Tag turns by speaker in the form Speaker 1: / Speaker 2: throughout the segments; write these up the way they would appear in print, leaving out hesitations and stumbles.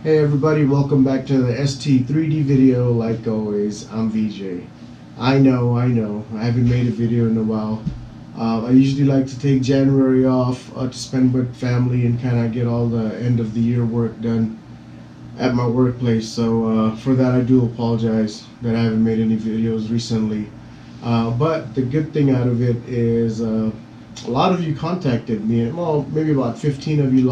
Speaker 1: Hey everybody, welcome back to the ST3D video. Like always, I'm VJ. I know, I haven't made a video in a while. I usually like to take January off to spend with family and kind of get all the end of the year work done at my workplace. So for that I do apologize that I haven't made any videos recently. But the good thing out of it is a lot of you contacted me. Well, maybe about 15 of you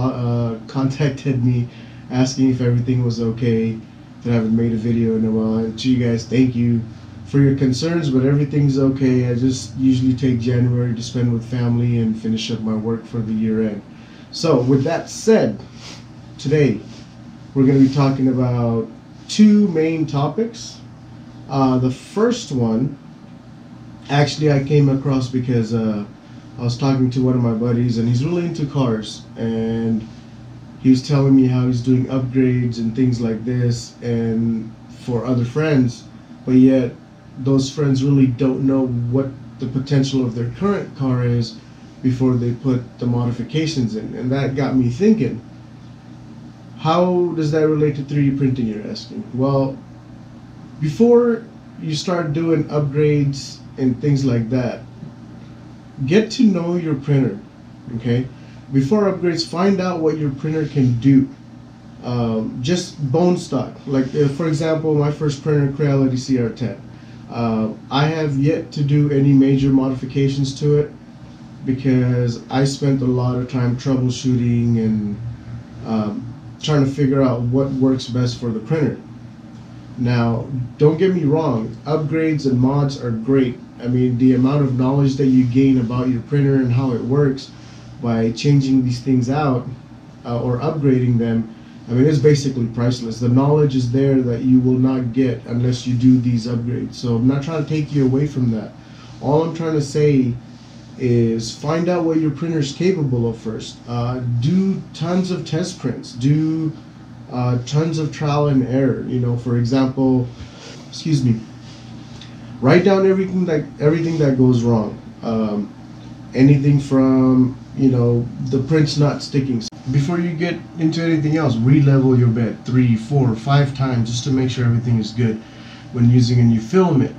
Speaker 1: contacted me asking if everything was okay, that I haven't made a video in a while. And to you guys, thank you for your concerns, but everything's okay. I just usually take January to spend with family and finish up my work for the year end. So with that said, today we're going to be talking about two main topics. The first one, actually I came across because I was talking to one of my buddies and he's really into cars, and he was telling me how he's doing upgrades and things like this and for other friends, but yet those friends really don't know what the potential of their current car is before they put the modifications in. And that got me thinking, how does that relate to 3D printing, you're asking? Well, before you start doing upgrades and things like that, get to know your printer, okay? Before upgrades, find out what your printer can do. Just bone stock. Like for example, my first printer, Creality CR10. I have yet to do any major modifications to it because I spent a lot of time troubleshooting and trying to figure out what works best for the printer. Now, don't get me wrong, upgrades and mods are great. I mean, the amount of knowledge that you gain about your printer and how it works by changing these things out or upgrading them, I mean, it's basically priceless. The knowledge is there that you will not get unless you do these upgrades. So I'm not trying to take you away from that. All I'm trying to say is find out what your printer is capable of first. Do tons of test prints. Do tons of trial and error. You know, for example, write down everything that goes wrong. Anything from, you know, the print's not sticking. Before you get into anything else, re-level your bed 3, 4, 5 times just to make sure everything is good. When using a new filament,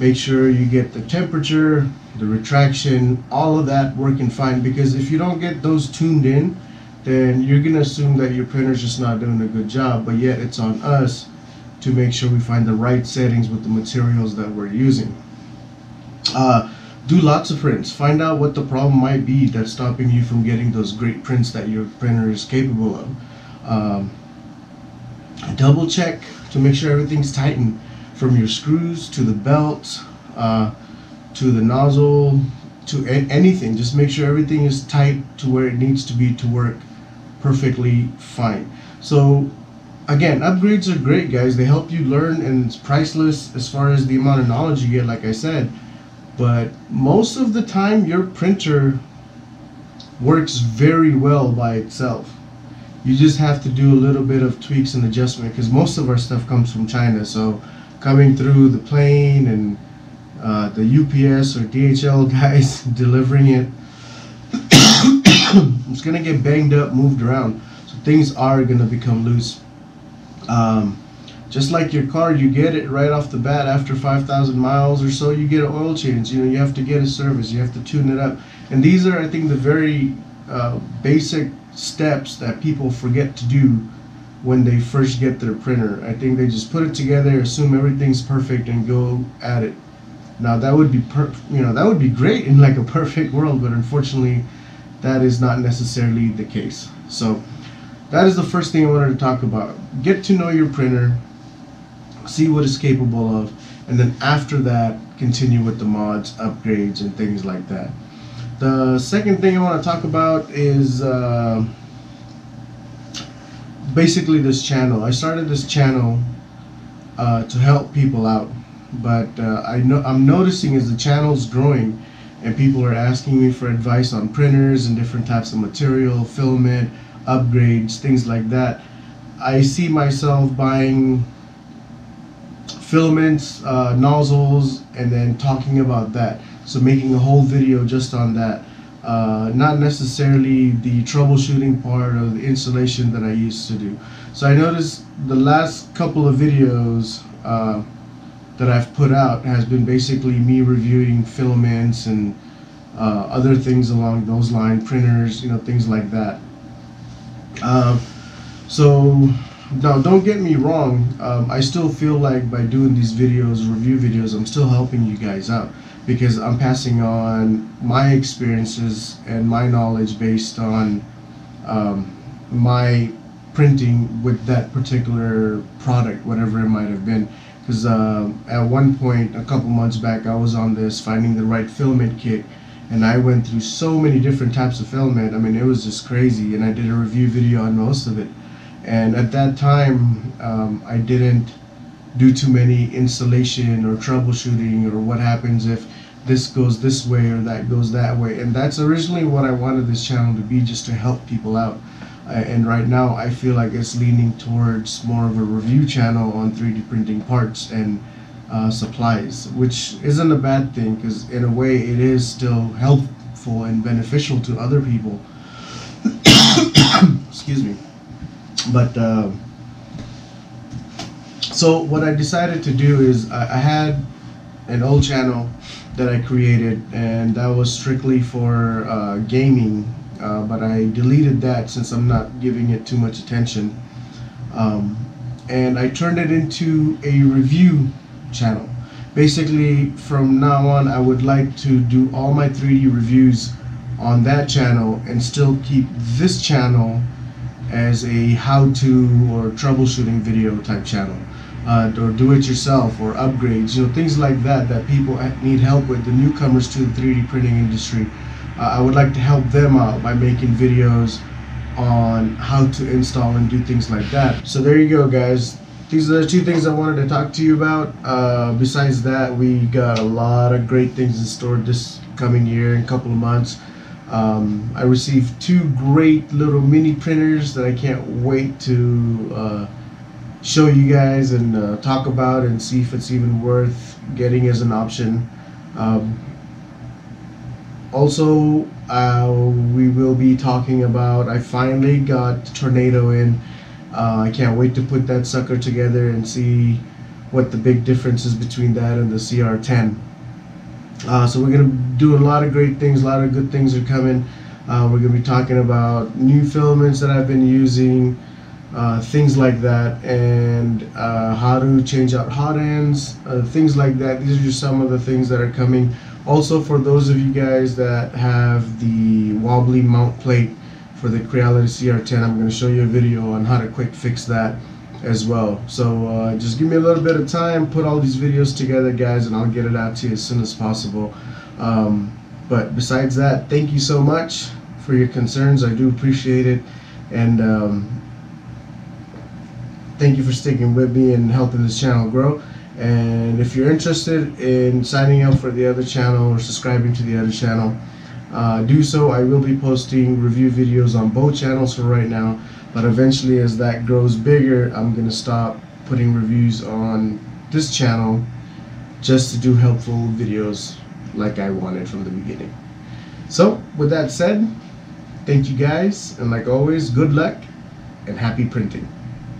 Speaker 1: make sure you get the temperature, the retraction, all of that working fine, because if you don't get those tuned in, then you're gonna assume that your printer's just not doing a good job, but yet it's on us to make sure we find the right settings with the materials that we're using. Do lots of prints. Find out what the problem might be that's stopping you from getting those great prints that your printer is capable of. Double check to make sure everything's tightened, from your screws to the belt, to the nozzle, to anything. Just make sure everything is tight to where it needs to be to work perfectly fine. So again, upgrades are great, guys. They help you learn, and it's priceless as far as the amount of knowledge you get, like I said. But most of the time, your printer works very well by itself. You just have to do a little bit of tweaks and adjustment, because most of our stuff comes from China. So coming through the plane and the UPS or DHL guys delivering it, it's gonna get banged up, moved around. So things are gonna become loose. Just like your car, you get it right off the bat after 5,000 miles or so, you get an oil change. You know, you have to get a service, you have to tune it up. And these are, I think, the very basic steps that people forget to do when they first get their printer. I think they just put it together, assume everything's perfect, and go at it. Now that would be that would be great in like a perfect world, but unfortunately that is not necessarily the case. So that is the first thing I wanted to talk about. Get to know your printer, see what it's capable of, and then after that continue with the mods, upgrades, and things like that. The second thing I want to talk about is basically this channel. I started this channel to help people out, but I'm noticing as the channel's growing and people are asking me for advice on printers and different types of material, filament, upgrades, things like that. I see myself buying filaments, nozzles, and then talking about that. So making a whole video just on that. Not necessarily the troubleshooting part of the installation that I used to do. So I noticed the last couple of videos that I've put out has been basically me reviewing filaments and other things along those lines, printers, things like that. So now, don't get me wrong, I still feel like by doing these videos, review videos, I'm still helping you guys out, because I'm passing on my experiences and my knowledge based on my printing with that particular product, whatever it might have been. Because at one point, a couple months back, I was on this finding the right filament kit, and I went through so many different types of filament. I mean, it was just crazy, and I did a review video on most of it. And at that time, I didn't do too many installation or troubleshooting, or what happens if this goes this way or that goes that way. And that's originally what I wanted this channel to be, just to help people out. And right now I feel like it's leaning towards more of a review channel on 3D printing parts and supplies, which isn't a bad thing, because in a way it is still helpful and beneficial to other people. Excuse me. But so what I decided to do is I had an old channel that I created, and that was strictly for gaming, but I deleted that since I'm not giving it too much attention, and I turned it into a review channel. Basically, from now on, I would like to do all my 3D reviews on that channel and still keep this channel as a how-to or troubleshooting video type channel, or do-it-yourself or upgrades, things like that people need help with, the newcomers to the 3D printing industry. I would like to help them out by making videos on how to install and do things like that. So there you go, guys. These are the two things I wanted to talk to you about. Besides that, we got a lot of great things in store this coming year, in a couple of months. I received 2 great little mini printers that I can't wait to show you guys and talk about and see if it's even worth getting as an option. Also, we will be talking about, I finally got Tornado in. I can't wait to put that sucker together and see what the big difference is between that and the CR10. So we're going to do a lot of great things, a lot of good things are coming. We're going to be talking about new filaments that I've been using, things like that, and how to change out hot ends, things like that. These are just some of the things that are coming. Also, for those of you guys that have the wobbly mount plate for the Creality CR10, I'm going to show you a video on how to quick fix that as well. So just give me a little bit of time, put all these videos together, guys, and I'll get it out to you as soon as possible. But besides that, thank you so much for your concerns. I do appreciate it, and thank you for sticking with me and helping this channel grow. And if you're interested in signing up for the other channel or subscribing to the other channel, do so. I will be posting review videos on both channels for right now, but eventually, as that grows bigger, I'm gonna stop putting reviews on this channel just to do helpful videos like I wanted from the beginning. So with that said, thank you guys, and like always, good luck and happy printing.